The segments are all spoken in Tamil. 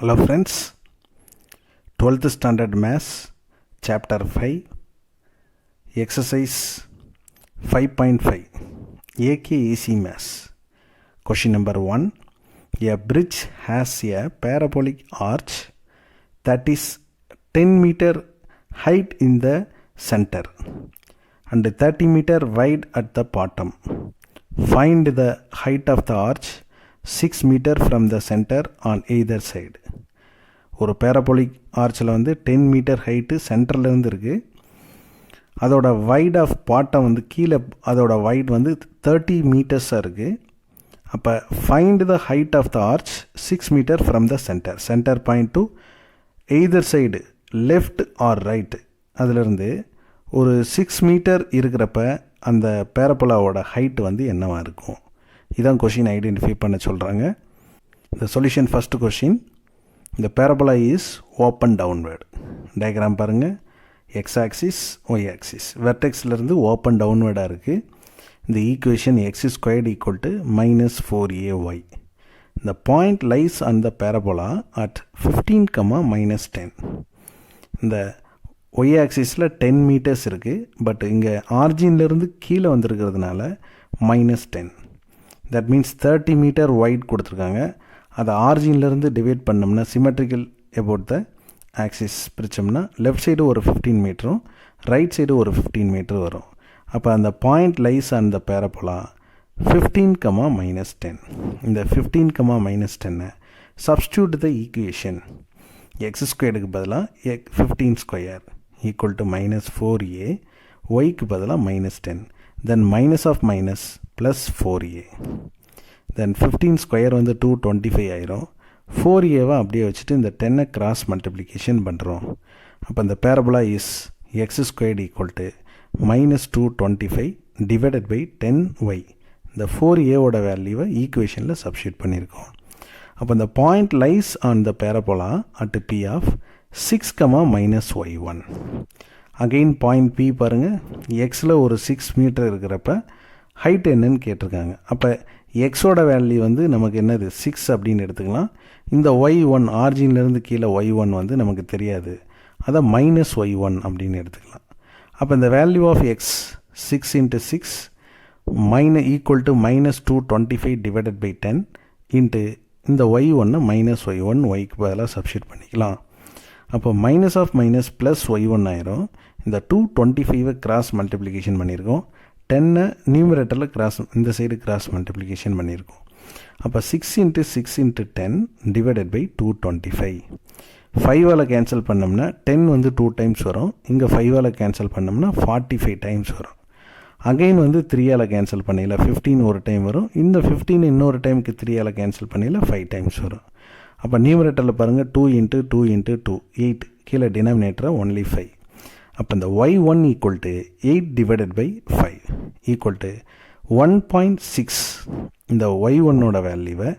Hello friends, 12th standard maths, chapter 5, exercise 5.5, AK Easy Maths. Question number 1, a bridge has a parabolic arch that is 10 meter height in the center and 30 meter wide at the bottom. Find the height of the arch 6 meter from the center on either side. ஒரு பேரபோலிக் ஆர்ச்சில் 10 மீட்டர் ஹைட்டு சென்டர்லேருந்து இருக்குது. அதோட வைட் ஆஃப் பாட்டம் கீழே அதோட வைட் 30 மீட்டர்ஸாக இருக்குது. அப்போ find the height of the arch 6 meter from the center point to either side left or right. அதிலிருந்து ஒரு 6 மீட்டர் இருக்கிறப்ப அந்த பேரபோலாவோட ஹைட்டு என்னவாக இருக்கும்? இதான் கொஷின் ஐடென்டிஃபை பண்ண சொல்கிறாங்க. இந்த சொல்யூஷன் ஃபஸ்ட்டு கொஷின், இந்த parabola is open downward. Diagram பாருங்கள், எக்ஸ் ஆக்சிஸ் ஒய் ஆக்சிஸ், வெர்டெக்ஸ்லேருந்து ஓப்பன் டவுன்வேர்டாக இருக்குது. இந்த equation x squared equal to -4ay. இந்த point lies on the parabola at 15, -10. இந்த ஒய் ஆக்சிஸில் 10 மீட்டர்ஸ் இருக்குது. பட் இங்கே ஆர்ஜின்லேருந்து கீழே வந்திருக்கிறதுனால -10. தட் மீன்ஸ் 30 மீட்டர் வைட் கொடுத்துருக்காங்க. அதை ஆர்ஜின்லேருந்து டிவைட் பண்ணோம்னா சிமெட்ரிக்கல் அபவுட் த ஆக்சிஸ் பிரித்தோம்னா லெஃப்ட் சைடு ஒரு 15 மீட்டரும் ரைட் சைடு ஒரு 15 மீட்டர் வரும். அப்போ அந்த point lies on the parabola 15, -10. இந்த 15, -10 சப்ஸ்டியூட் த ஈக்குவேஷன் எக்ஸ் ஸ்கொயர்டுக்கு பதிலாக 15 ஸ்கொயர் ஈக்குவல் டு -4a, ஒய்க்கு பதிலாக -10, then minus of minus plus 4a, then 15 square 225 ஆயிரும். 4aவை அப்படியே வச்சுட்டு இந்த 10 கிராஸ் மல்டிப்ளிகேஷன் பண்ணுறோம். அப்போ இந்த parabola is X squared equal to -225 divided by 10y. இந்த 4aவோட வேல்யூவை ஈக்குவேஷனில் சப்ஸ்டியூட் பண்ணியிருக்கோம். அப்போ இந்த point lies on the parabola at P of 6, -y1. Again point P பாருங்கள், எக்ஸில் ஒரு 6 மீட்டர் இருக்கிறப்ப ஹைட் என்னன்னு கேட்டிருக்காங்க. அப்போ எக்ஸோட வேல்யூ நமக்கு என்னது 6 அப்படின்னு எடுத்துக்கலாம். இந்த y1 ஆர்ஜின்லேருந்து கீழே y1 நமக்கு தெரியாது, அதை -y1 அப்படின்னு எடுத்துக்கலாம். அப்போ இந்த value of X 6 × 6 equal to -225 divided by 10 into இந்த y1 -y1 ஒய்க்கு பதிலாக சப்ஸ்டியூட் பண்ணிக்கலாம். அப்போ minus of minus plus y1 ஆயிரும். இந்த 225 கிராஸ் மல்டிப்ளிகேஷன் பண்ணியிருக்கோம். 10 நியூமரேட்டரில் கிராஸ் இந்த சைடு கிராஸ் மல்டிப்ளிகேஷன் பண்ணியிருக்கோம். அப்போ 6 × 6 × 10 டிவைடட் பை 225. 5ஆல் கேன்சல் பண்ணோம்னா 10 2 டைம்ஸ் வரும். இங்கே 5ஆல் கேன்சல் பண்ணோம்னா 45 டைம்ஸ் வரும். அகைன் 3ஆல் கேன்சல் பண்ணிடல 15 ஒரு டைம் வரும். இந்த 15 இன்னொரு டைமுக்கு 3ஆல் கேன்சல் பண்ணிடல 5 டைம்ஸ் வரும். அப்போ நியூமரேட்டரில் பாருங்கள் 2 × 2 × 2 8, கீழே டினாமினேட்டரை ஒன்லி 5. அப்போ இந்த y1 equal to 8 divided by 5 equal to 1.6. இந்த y1ஓட வேல்யூவை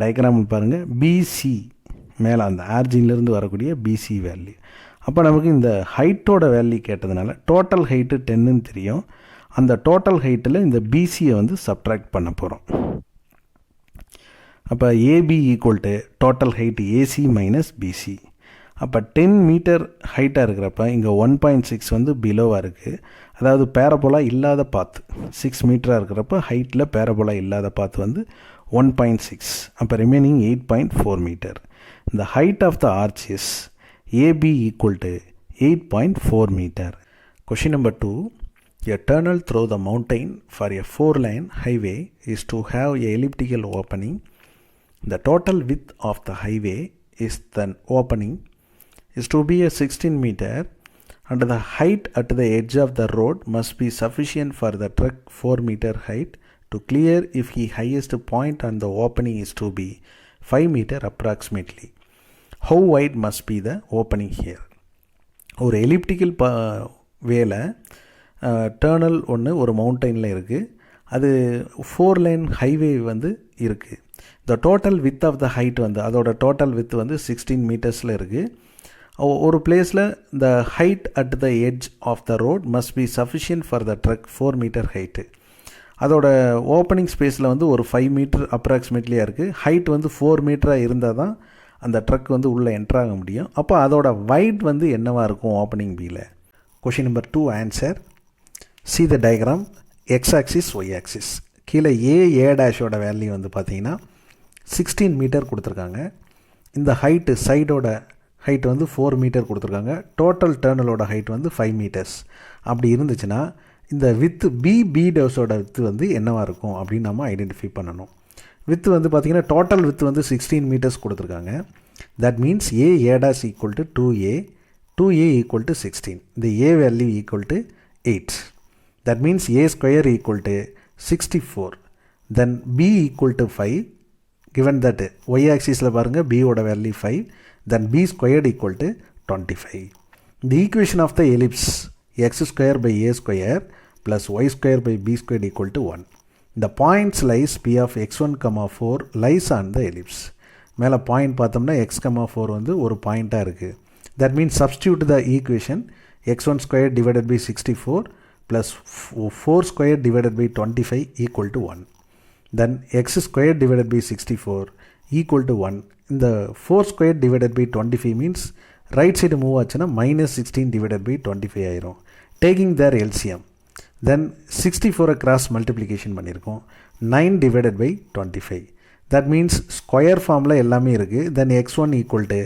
டயக்ராமில் பாருங்கள், BC மேலே அந்த ஆர்ஜின்லேருந்து வரக்கூடிய BC வேல்யூ. அப்போ நமக்கு இந்த ஹைட்டோட வேல்யூ கேட்டதுனால டோட்டல் ஹைட்டு 10ன்னு தெரியும். அந்த டோட்டல் ஹைட்டில் இந்த BCயை சப்ட்ராக்ட் பண்ண போகிறோம். அப்போ AB equal to total height AC minus BC. அப்போ 10 மீட்டர் ஹைட்டாக இருக்கிறப்ப இங்கே 1.6 பிலோவாக இருக்குது. அதாவது பேரபோலா இல்லாத பாத் 6 மீட்டராக இருக்கிறப்ப ஹைட்டில் பேரபோலா இல்லாத பாத் 1.6. அப்போ ரிமைனிங் 8.4 மீட்டர். இந்த height of the arch is AB equal to 8.4 meter. Question number 2, a tunnel through the mountain for a 4-lane highway is to have a elliptical opening. The total width of the highway is the opening is to be a 16 meter and the height at the edge of the road must be sufficient for the truck 4 meter height to clear if the highest point on the opening is to be 5 meter approximately. How wide must be the opening here? ஒரு எலிப்டிக்கல் வேல டர்னல் ஒன்று ஒரு மவுண்டனில் இருக்குது. அது 4 லைன் ஹைவே இருக்குது. The total width of the height அதோட டோட்டல் வித் 16 மீட்டர்ஸில் இருக்குது. ஒரு பிளேஸில் the height at the edge of the road must be sufficient for the truck 4 meter height. அதோட ஓப்பனிங் ஸ்பேஸில் ஒரு 5 மீட்டர் அப்ராக்சிமேட்லியாக இருக்குது. ஹைட் 4 மீட்டராக இருந்தால் தான் அந்த ட்ரக் வந்து உள்ளே என்ட்ராக முடியும். அப்போ அதோட வைட் வந்து என்னவாக இருக்கும் ஓப்பனிங் பியில்? Question number 2 answer. see the diagram, x axis y axis. கீழே a டேஷோட வேல்யூ வந்து பார்த்தீங்கன்னா 16 மீட்டர் கொடுத்துருக்காங்க. இந்த ஹைட்டு சைடோட ஹைட் வந்து 4 மீட்டர் கொடுத்துருக்காங்க. டோட்டல் டேர்னலோட ஹைட் வந்து 5 மீட்டர்ஸ். அப்படி இருந்துச்சுன்னா இந்த வித்து பி டேஷோட வித்து வந்து என்னவாக இருக்கும் அப்படின்னு நம்ம ஐடென்டிஃபை பண்ணணும். வித்து வந்து பார்த்திங்கன்னா டோட்டல் வித்து வந்து 16 மீட்டர்ஸ் கொடுத்துருக்காங்க. That means a dash equal to 2a equal to 16. இந்த a value equal to 8. That means a square equal to 64. Then b equal to 5. Given that y axis la parunga b oda value 5. Then b squared equal to 25. The equation of the ellipse x square by a square plus y square by b squared equal to 1. The points lies p of x1, 4 lies on the ellipse. மேல பாயிண்ட் பார்த்தோம்னா x, 4 வந்து ஒரு பாயிண்டாக இருக்குது. That means substitute the equation x1 square divided by 64 plus 4 square divided by 25 equal to 1. Then x square divided by 64 equal to 1. இந்த 4 square divided by 25 means right side move ஆச்சுன்னா minus 16 divided by 25 ஆயிரும். Taking their LCM. Then 64 cross multiplication பண்ணியிருக்கோம். 9 divided by 25. That means square formula எல்லாமே இருக்குது. Then x1 equal to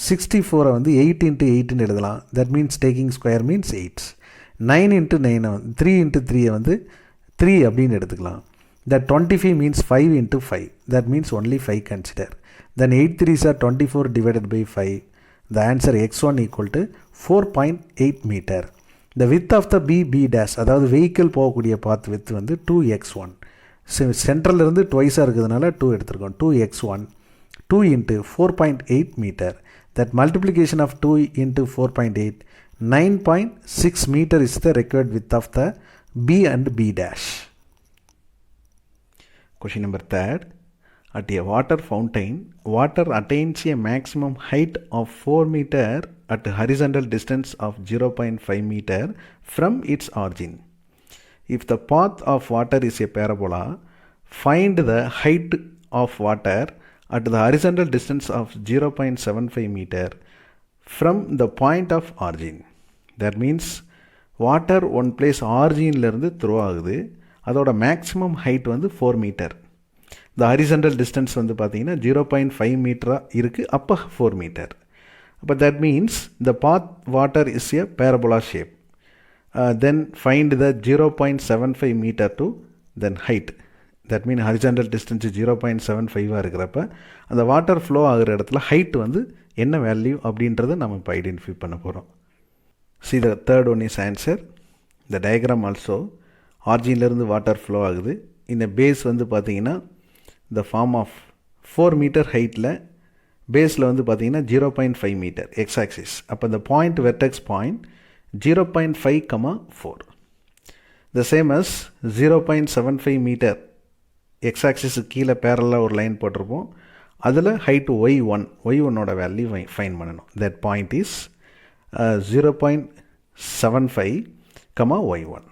64 வந்து 8 into 8 எழுதலாம். That means taking square means 8. 9 into 9 3 into 3 வந்து 3 அப்படின்னு எடுத்துக்கலாம். That 25 means 5 into 5. That means only 5 consider. Then 8 3s are 24 divided by 5. The answer x1 equal to 4.8 meter. The width of the b dash, அதாவது vehicle போகக்கூடிய path width வந்து 2x1. சென்ட்ரல் இருந்து ட்வைஸாக இருக்கிறதுனால 2 எடுத்துருக்கோம். 2x1 2 into 4.8 meter. That multiplication of 2 into 4.8 9.6 meter is the required width of the b and b dash. Question number 3. At a water fountain, water attains a maximum height of 4 meter at a horizontal distance of 0.5 meter from its origin. If the path of water is a parabola, find the height of water at the horizontal distance of 0.75 meter from the point of origin. That means water one place originலேருந்து த்ரோ ஆகுது. அதோட மேக்ஸிமம் ஹைட் வந்து 4 மீட்டர். இந்த ஹரிசண்டல் டிஸ்டன்ஸ் வந்து பார்த்தீங்கன்னா 0.5 மீட்டராக இருக்குது. அப்போ 4 மீட்டர். அப்போ that means the path water is a parabola shape. Then find the 0.75 meter to then height. That means horizontal distance 0.75 இருக்கிறப்ப அந்த வாட்டர் ஃப்ளோ ஆகிற இடத்துல ஹைட் வந்து என்ன வேல்யூ அப்படின்றத நம்ம இப்போ ஐடென்டிஃபை பண்ண போகிறோம். See the third one is answer. The diagram also ஆரிஜின்லேருந்து வாட்டர் ஃப்ளோ ஆகுது. இந்த பேஸ் வந்து பார்த்தீங்கன்னா the form of 4 மீட்டர் ஹைட்டில் பேஸில் வந்து பார்த்தீங்கன்னா 0.5 மீட்டர் எக்ஸ் ஆக்சிஸ். அப்போ இந்த point vertex point 0.5, 4. The same as 0.75 metre x ஆக்சிஸுக்கு கீழே பேரலாக ஒரு லைன் போட்டிருப்போம். அதில் ஹைட்டு ஒய்1ஓட வேல்யூ ஃபைன் பண்ணணும். That point is 0.75, y1.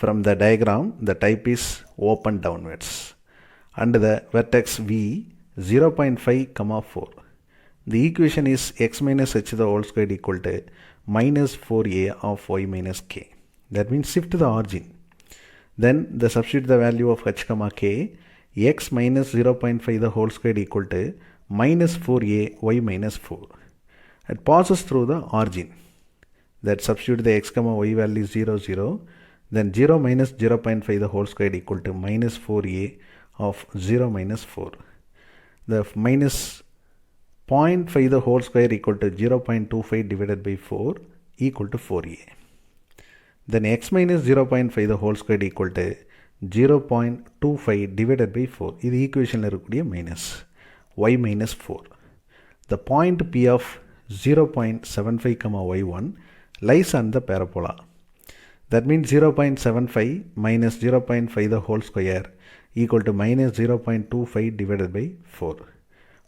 From the diagram, the type is open downwards. And the vertex V 0.5, 4. The equation is x minus h the whole squared equal to minus 4a of y minus k. That means shift the origin. Then the substitute the value of h, k. X minus 0.5 the whole squared equal to minus 4a y minus 4. It passes through the origin. That substitute the x, y value 0, 0. Then 0 minus 0.5 the whole squared equal to minus 4a of 0 minus 4. The minus 0.5 the whole square equal to 0.25 divided by 4 equal to 4a. Then x minus 0.5 the whole square equal to 0.25 divided by 4. This equation is minus y minus 4. The point P of 0.75, y1 lies on the parabola. That means 0.75 minus 0.5 the whole square equal to minus 0.25 divided by 4.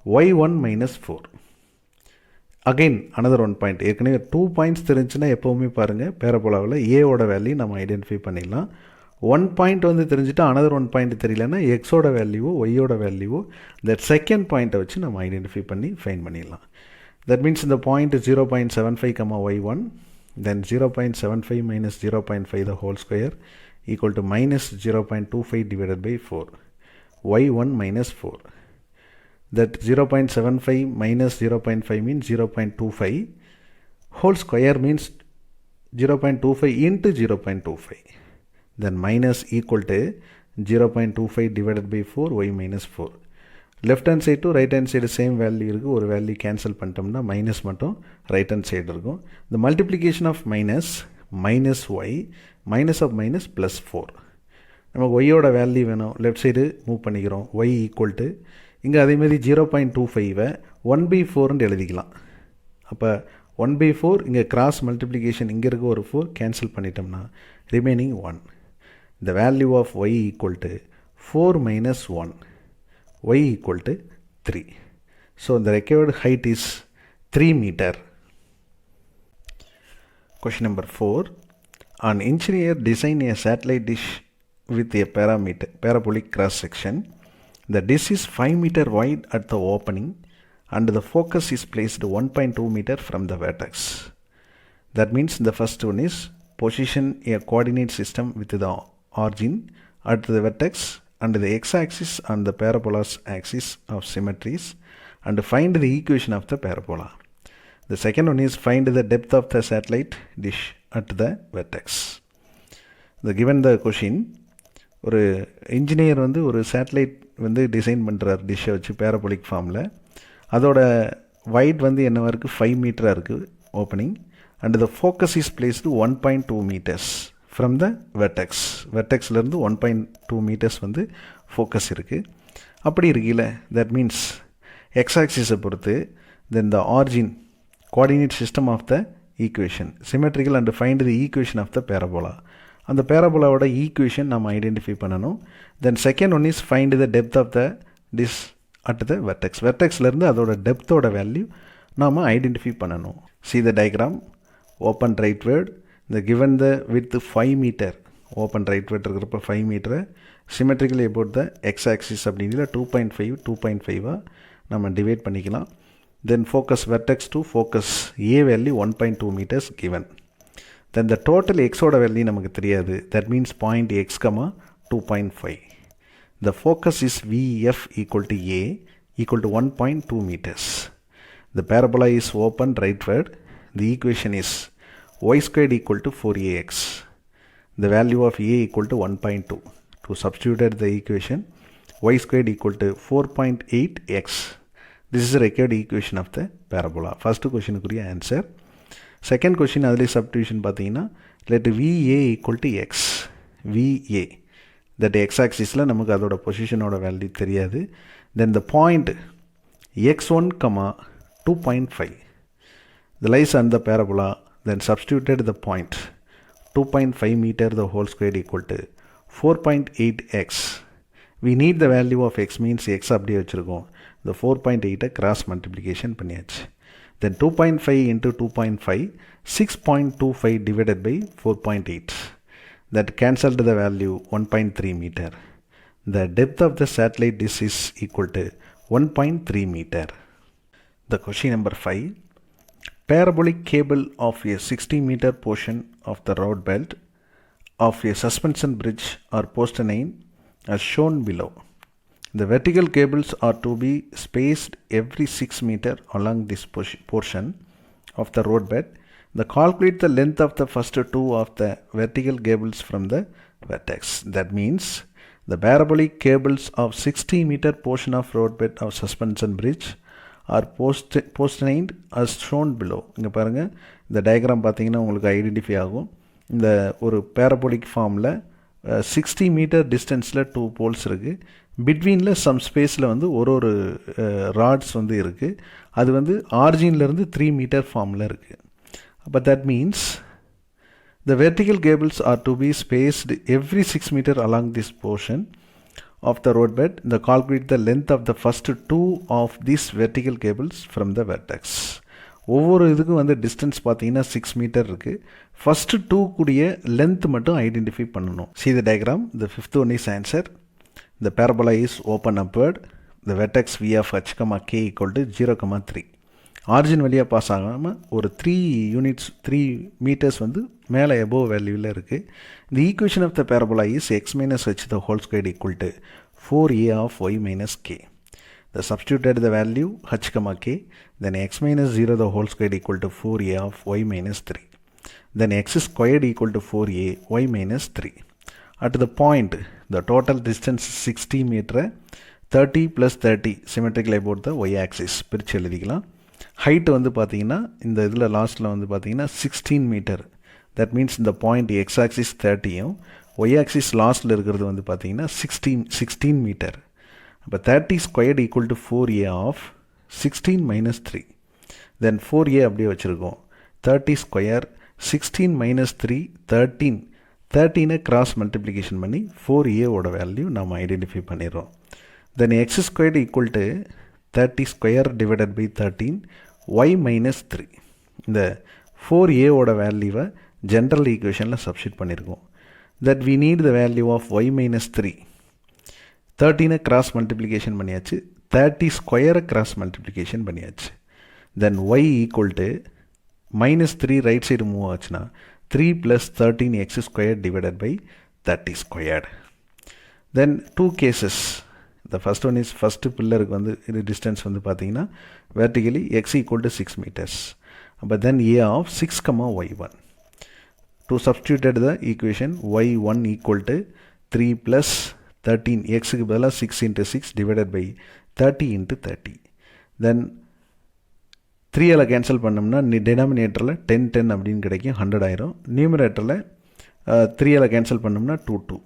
y1 minus 4. Again another one point. ஏற்கனவே 2 பாயிண்ட்ஸ் தெரிஞ்சுன்னா எப்போவுமே பாருங்கள் பேரபோலாவில் ஏவோட வேல்யூ நம்ம ஐடென்டிஃபை பண்ணிடலாம். ஒன் பாயிண்ட் வந்து தெரிஞ்சுட்டு அனதர் ஒன் பாயிண்ட் தெரியலன்னா எக்ஸோட வேல்யூவோ ஒய்யோட வேல்யூவோ தட் செகண்ட் பாயிண்ட்டை வச்சு நம்ம ஐடென்டிஃபை பண்ணி ஃபைன் பண்ணிடலாம். தட் மீன்ஸ் இந்த point 0.75, y1, then 0.75 minus 0.5 the whole square equal to minus 0.25 divided by 4, y1 minus 4. That 0.75 minus 0.5 means 0.25, whole square means 0.25 into 0.25, then minus equal to 0.25 divided by 4, y minus 4. Left hand side to right hand side same value இருக்குது, ஒரு வேல்யூ கேன்சல் பண்ணிட்டோம்னா மைனஸ் மட்டும் ரைட் ஹேண்ட் சைடு இருக்கும். இந்த multiplication of minus Y, minus of minus plus 4. நமக்கு ஒய்யோட வேல்யூ வேணும், லெஃப்ட் சைடு மூவ் பண்ணிக்கிறோம். ஒய் ஈக்குவல் டு இங்கே அதேமாதிரி 0.25 1/4 எழுதிக்கலாம். அப்போ 1/4 இங்கே கிராஸ் மல்டிப்ளிகேஷன் இங்கே இருக்க ஒரு 4 கேன்சல் பண்ணிட்டோம்னா remaining 1. The value of y equal to 4 minus 1, y equal to 3. So the required height is 3 meter. Question number 4. An engineer designed a satellite dish with a parabolic cross section. The dish is 5 meter wide at the opening and the focus is placed 1.2 meter from the vertex. That means the first one is position a coordinate system with the origin at the vertex and the x-axis on the parabola's axis of symmetries and find the equation of the parabola. The second one is find the depth of the satellite dish at the vertex. The given the question, ஒரு இன்ஜினியர் வந்து ஒரு சேட்டலைட் வந்து டிசைன் பண்ணுறார் டிஷ்ஷை வச்சு பேரபோலிக் ஃபார்மில். அதோட வைட் வந்து என்னவா இருக்குது, 5 மீட்டராக இருக்குது opening, and the focus is placed 1.2 meters from the vertex. வெர்டெக்ஸ்லேருந்து 1.2 meters வந்து ஃபோக்கஸ் இருக்குது. அப்படி இருக்குல்ல, தட் மீன்ஸ் எக்ஸ் ஆக்சிஸை பொறுத்து then the origin coordinate system of the equation symmetrical and find the equation of the parabola. அந்த பேரபோலாவோட ஈக்குவேஷன் நம்ம ஐடென்டிஃபை பண்ணணும். Then second one is find the depth of the dish at the vertex. வெர்டெக்ஸ்லேருந்து அதோட டெப்த்தோட வேல்யூ நாம் ஐடென்டிஃபை பண்ணணும். C the diagram, open rightward, இந்த given the with 5 meter, open rightward இருக்கிறப்ப 5 meter, symmetrically about the x axis அப்படிங்கிற 2.5 நம்ம டிவைட் பண்ணிக்கலாம். Then focus vertex to focus a value 1.2 meters given. Then the total x ஓட வேல்யூ நமக்கு தெரியாது. That means point x, 2.5. The focus is VF equal to A equal to 1.2 meters. The parabola is open rightward. The equation is y squared equal to 4ax. The value of A equal to 1.2. To substitute the equation, y squared equal to 4.8x. This is the required equation of the parabola. First question குரிய answer. செகண்ட் கொஷின் அதிலே சப்டிவிஷன் பார்த்தீங்கன்னா let VA equal to x. VA that x ஆக்சிஸில் நமக்கு அதோட பொசிஷனோட வேல்யூ தெரியாது. Then the point x1, 2.5 the lies on the parabola. Then substituted the point 2.5 meter the whole square equal to 4.8x. We need the value of x means x அப்படியே வச்சுருக்கோம். The 4.8 cross multiplication பண்ணியாச்சு. Then 2.5 into 2.5, 6.25 divided by 4.8. That cancelled the value 1.3 meter. The depth of the satellite dish is equal to 1.3 meter. The question number 5. Parabolic cable of a 60 meter portion of the road belt of a suspension bridge or post-9 as shown below. The vertical cables are to be spaced every 6 meter along this portion of the roadbed. Calculate the length of the first two of the vertical cables from the vertex. That means the parabolic cables of 60 meter portion of roadbed of suspension bridge are post-named as shown below. இங்கே பாருங்கள், இந்த டயக்ராம் பார்த்தீங்கன்னா உங்களுக்கு ஐடென்டிஃபை ஆகும். இந்த ஒரு பேரபோலிக் ஃபார்மில் 60 மீட்டர் டிஸ்டன்ஸில் 2 போல்ஸ் இருக்குது. பிட்வீனில் சம் ஸ்பேஸில் வந்து ஒரு ராட்ஸ் வந்து இருக்குது. அது வந்து ஆரிஜின்லேருந்து 3 மீட்டர் ஃபார்மில் இருக்குது. அப்போ that means the vertical cables are to be spaced every 6 meter along this portion of the roadbed. The calculate the length of the first two of these vertical cables from the vertex. ஒவ்வொரு இதுக்கும் வந்து டிஸ்டன்ஸ் பார்த்தீங்கன்னா 6 மீட்டர் இருக்குது. ஃபஸ்ட்டு 2 கூடிய லென்த் மட்டும் ஐடென்டிஃபை பண்ணணும். See the diagram. The fifth one is answer. The parabola is open upward. The vertex v of h, k equal to 0, 3. Origin வழியாக பாஸ் ஆகாமல் ஒரு 3 மீட்டர்ஸ் வந்து மேலே எபோவ் வேல்யூவில் இருக்குது. இந்த equation of the parabola is x minus h the whole squared equal to 4a of y minus k. The substituted the value h, k, then x minus 0 the whole squared equal to 4a of y minus 3. Then x squared equal to 4a y minus 3. At the point, the total distance is 60 meter, 30 plus 30 symmetrical about the y-axis. பிரிச்சு எழுதிக்கலாம். ஹைட் வந்து பார்த்தீங்கன்னா இந்த இதில் லாஸ்ட்டில் வந்து பார்த்தீங்கன்னா 16 மீட்டர். தட் மீன்ஸ் இந்த பாயிண்ட் எக்ஸ் ஆக்சிஸ் 30யும் ஒய் ஆக்சிஸ் லாஸ்ட்டில் இருக்கிறது வந்து பார்த்தீங்கன்னா 16 மீட்டர். அப்போ 30 squared equal to 4a of 16 minus 3. Then 4a அப்படியே வச்சுருக்கோம். 30 ஸ்கொயர் 16 minus 3 13 கிராஸ் மல்டிப்ளிகேஷன் பண்ணி 4a ஓட வேல்யூ நம்ம ஐடென்டிஃபை பண்ணிடுறோம். Then x squared equal to 30 square divided by 13 y minus 3. இந்த 4a ஓட வேல்யூவை ஜென்ரல் ஈக்குவேஷனில் சப்ஸ்டிட் பண்ணியிருக்கோம். That we need the value of y minus 3. 13 cross multiplication பண்ணியாச்சு, 30 ஸ்கொயரை கிராஸ் மல்டிப்ளிகேஷன் பண்ணியாச்சு. Then y equal to -3 right side move ஆச்சுன்னா 3 + 13x square divided by 30 squared. Then 2 cases. The first one is first பில்லருக்கு வந்து இது டிஸ்டன்ஸ் வந்து பார்த்தீங்கன்னா vertically x equal to 6 meters. But then a of 6, y1. To substitute the equation y1 equal to 3 plus 13 x க்கு பதிலாக 6 into 6 divided by 30 into 30. Then 3ஆல் cancel பண்ணோம்னா டினாமினேட்டரில் 10 அப்படின்னு கிடைக்கும், 100 ஆயிரும். நியூமரேட்டரில் 3ஆல் கேன்சல் பண்ணோம்னா 2.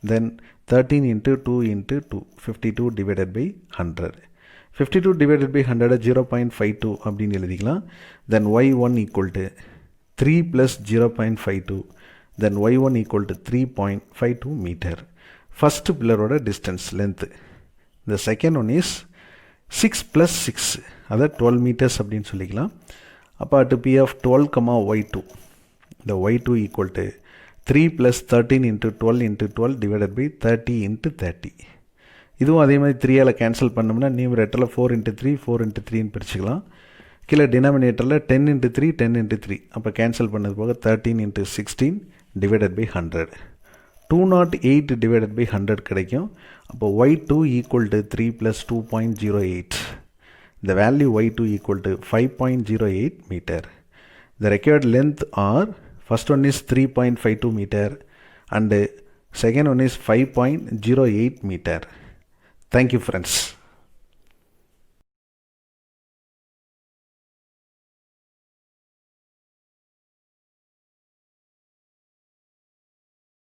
Then 13 into 2 into 2, 52 divided by 100. 52 divided by 100 0.52 அப்படின்னு எழுதிக்கலாம். Then y1 equal to 3 plus 0.52. Then y1 equal to 3.52 meter. First பில்லரோட distance length. The second one is 6 plus 6, அதாவது 12 meters அப்படின்னு சொல்லிக்கலாம். அப்போ at p of 12, y2. The y2 equal to 3 plus 13 into 12 into 12 divided by 30 into 30. இதுவும் அதே மாதிரி 3ஆல் கேன்சல் பண்ணோம்னா நியூமரேட்டரில் 4 into 3 4 into 3ன்னு பிரிச்சுக்கலாம். கீழே டினாமினேட்டரில் 10 into 3 10 into 3. அப்போ கேன்சல் பண்ணது போக 13 into 16 divided by 100. 208 divided by 100 கிடைக்கும். அப்போ y2 equal to 3 plus 2.08. The value y2 equal to 5.08 meter. The required length are, first one is 3.52 meter and second one is 5.08 meter. Thank you friends.